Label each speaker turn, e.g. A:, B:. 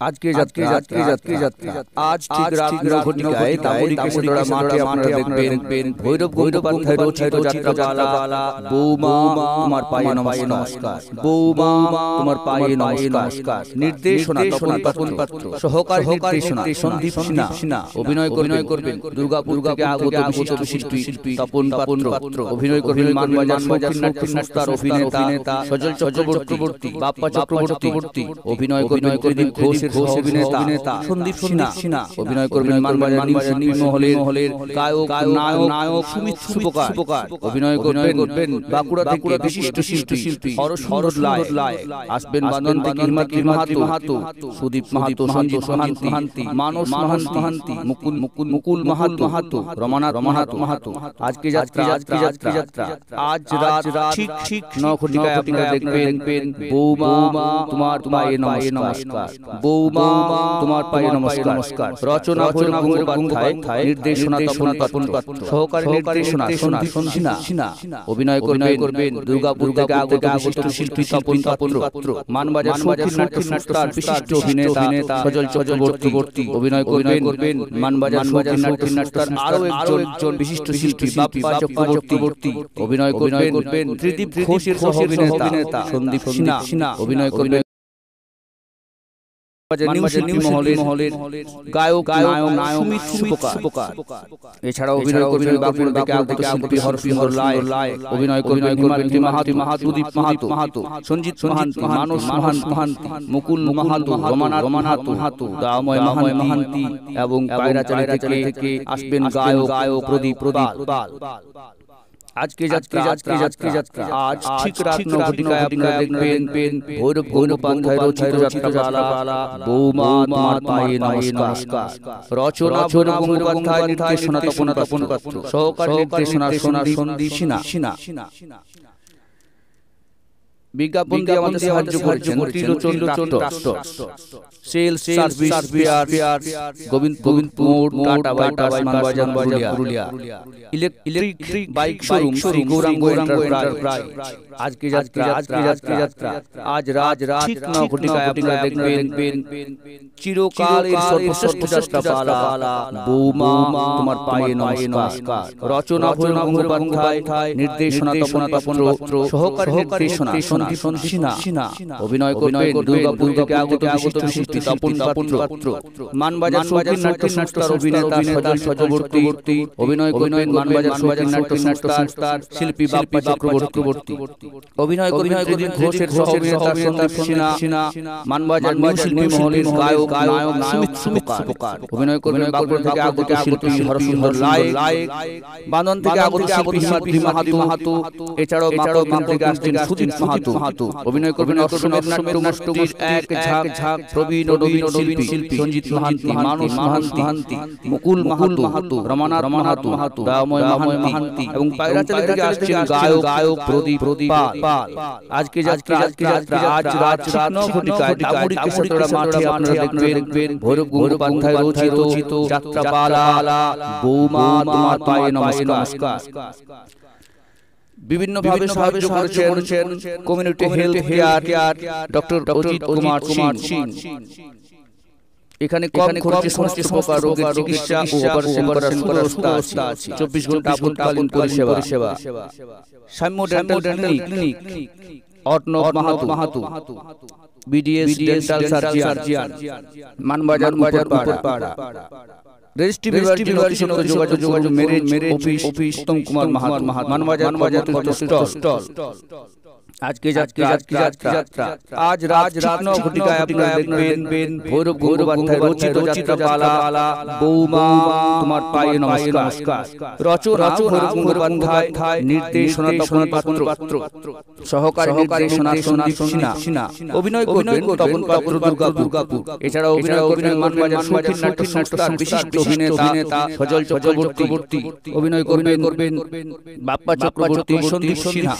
A: আজকে যাত্রা আজ ঠিক রাত 9 ঘটিকায় দামোদর কেশতলা মাঠে আপনারা দেখবেন ভৈরব গঙ্গোপাধ্যায় রচিত যাত্রাপালা বৌমা তোমার পায়ে নমস্কার, বৌমা তোমার পায়ে নমস্কার। নির্দেশনা তপন পাত্র, সহকারী নির্দেশনা সন্দীপ সিনহা, অভিনয় করবেন দুর্গাপুর থেকে আগত বিশিষ্ট শিল্পী তপন পাত্র, অভিনয় করবেন মানবাজার নাট্য সংস্থার অভিনেতা সজল চক্রবর্তী, বাপ্পা চক্রবর্তী, অভিনয় করবেন ঘোষ অভিনেতা সন্দীপ সিনহা, অভিনয় করবেন মানবাজার মহলের গায়ক নায়ক সুমিত সুপকার, অভিনয় করবেন বাঁকুড়া থেকে বিশিষ্ট শিল্পী হরসুন্দর লায়, আসবেন বাঁধন থেকে ইরমাতি মাহাতো, সুদীপ মাহাতো, সঞ্জিত মাহান্তি, মানস মাহান্তি, মুকুল মাহাতো, রমানাথ মাহাতো। আজকে যাত্রা আজ রাত ঠিক 9 ঘটিকায় আপনারা দেখবেন বৌমা তোমার পায়ে নমস্কার, বৌমা তোমার পায়ে নমস্কার। রচনা ভৈরব গঙ্গোপাধ্যায়, নির্দেশনা তপন পাত্র, সহকারী নির্দেশনা সন্দীপ সিনহা, অভিনয় করবেন দুর্গাপুর থেকে আগত বিশিষ্ট শিল্পী তপন পাত্র, মানবাজার নাট্য সংস্থার বিশিষ্ট অভিনেতা সজল চক্রবর্তী, অভিনয় করবেন মানবাজার নাট্য সংস্থার আরো একজন বিশিষ্ট শিল্পী বাপ্পা চক্রবর্তী, অভিনয় করবেন ত্রিদীপ ঘোষের সহ অভিনেতা সন্দীপ সিনহা, অভিনয় করবেন মহলের গায়ক নায়ক সুমিত সুপকার। এছাড়াও অভিনয় করবেন বাঁকুড়া থেকে আগত শিল্পী হরসুন্দর লায়, অভিনয় করবেন ইরমাতি মাহাতো, সুদীপ মাহাতো, সঞ্জিত মাহান্তি, মানস মাহান্তি, মুকুল মাহাতো, রমানাথ মাহাতো, দাময় মাহান্তি এবং পায়রাচালি থেকে আসবেন গায়ক প্রদীপ পাল। আজকে যাত্রা আজ ঠিক রাত 9 ঘটিকায় আপনারা দেখবেন ভৈরব গঙ্গোপাধ্যায় রচিত যাত্রাপালা বৌমা তোমার পায়ে নমস্কার। রচনা ভৈরব গঙ্গোপাধ্যায়, নির্দেশনা তপন পাত্র, সহকারী নির্দেশনা সন্দীপ সিনহা। বিজ্ঞাপন দিয়ে আমাদের সাহায্য করেছেন Trilochan tractor, sales service BR Gobindapur Tata bypass Manbazar Purulia, electric bike showroom Shri Gouranga enterprise. আজকে যাত্রা আজ রাত ঠিক 9 ঘটিকায় আপনারা দেখবেন চিরকালের সর্বশ্রেষ্ঠ যাত্রাপালা বৌমা তোমার পায়ে নমস্কার। রচনা ভৈরব গঙ্গোপাধ্যায়, নির্দেশনা তপন পাত্র, সহকারী নির্দেশনা সন্দীপ সিনহা, অভিনয় করবেন দুর্গাপুর থেকে আগত বিশিষ্ট শিল্পী তপন পাত্র, মানবাজার নাট্য সংস্থার অভিনেতা সজল চক্রবর্তী, অভিনয় করবেন মানবাজার নাট্য সংস্থার শিল্পী বাপ্পা চক্রবর্তী, অভিনয় করবেন ত্রিদীপ ঘোষের সহ অভিনেতা সন্দীপ সিনহা, মানবাজার শিল্পী মহলের গায়ক নায়ক সুমিত সুপকার, অভিনয় করবেন বাঁকুড়া থেকে আগত শিল্পী হরসুন্দর লায়, বাঁধন থেকে আগত শিল্পী ইরমাতি মাহাতো, এছাড়াও মানব থেকে আসছেন সুদীপ মাহাতো, অভিনয় করবেন অশ্বমেধ নাট্যগোষ্ঠীর এক ঝাঁক প্রবীণ শিল্পী সঞ্জিত মাহান্তি, মানস মাহান্তি, মুকুল মাহাতো, রমানাথ মাহাতো, দাময় মাহান্তি এবং পায়রাচালি থেকে আসছেন গায়ক প্রদীপ পাল। আজকে যাত্রা আজ রাত 9 ঘটিকায় দামোদর কেশতলা মাঠে আপনারা দেখবেন ভৈরব গঙ্গোপাধ্যায় রচিত যাত্রাপালা বৌমা তোমার পায়ে নমস্কার। বিভিন্ন ভাবে সাহায্য করেছেন community health care doctor Ajit Kumar Singh. এখানে কম খরচে সমস্ত প্রকার রোগের চিকিৎসা ও অপারেশন করার ব্যবস্থা আছে। 24 ঘন্টা আপতকালীন পরিষেবা। Samya dental clinic, Arnab Mahato, BDS dental surgeon, Manbazar Uparpara. Registry বিভাগের সঙ্গে যোগাযোগ marriage office Uttam Kumar Mahato, Manbazar stall. আজকে যাত্রা আজ রাত 9 ঘটিকায় আপনারা দেখবেন ভৈরব গঙ্গোপাধ্যায় রচিত যাত্রাপালা বৌমা তোমার পায়ে নমস্কার। রচনা ভৈরব গঙ্গোপাধ্যায়, নির্দেশনা তপন পাত্র, সহকারী নির্দেশনা সন্দীপ সিনহা, অভিনয় করবেন তপন পাত্র দুর্গাপুর। এছাড়াও অভিনয় করবেন মানবাজার নাট্য সংস্থার বিশিষ্ট অভিনেতা সজল চক্রবর্তী, অভিনয় করবেন বাপ্পা চক্রবর্তী, সন্দীপ সিনহা।